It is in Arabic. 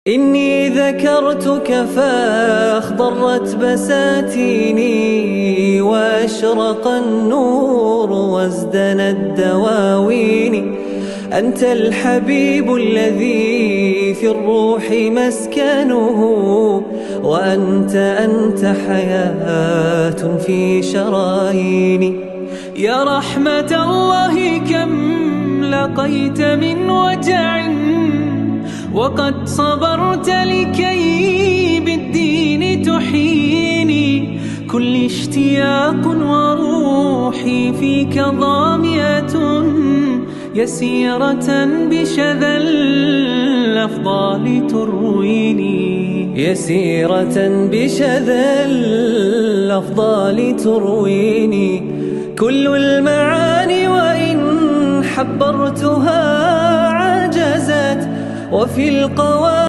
إني ذكرتك فاخضرت بساتيني، وأشرق النور وازدنت دواويني. أنت الحبيب الذي في الروح مسكنه، وأنت حياة في شراييني. يا رحمة الله كم لقيت من وجع، وقد صبرت لكي بالدين تحييني. كل اشتياق وروحي فيك ضامية، يسيرة بشذا الأفضال ترويني. يسيرة بشذا الأفضال ترويني. كل المعاني وإن حبرتها عجزت، وفي القوى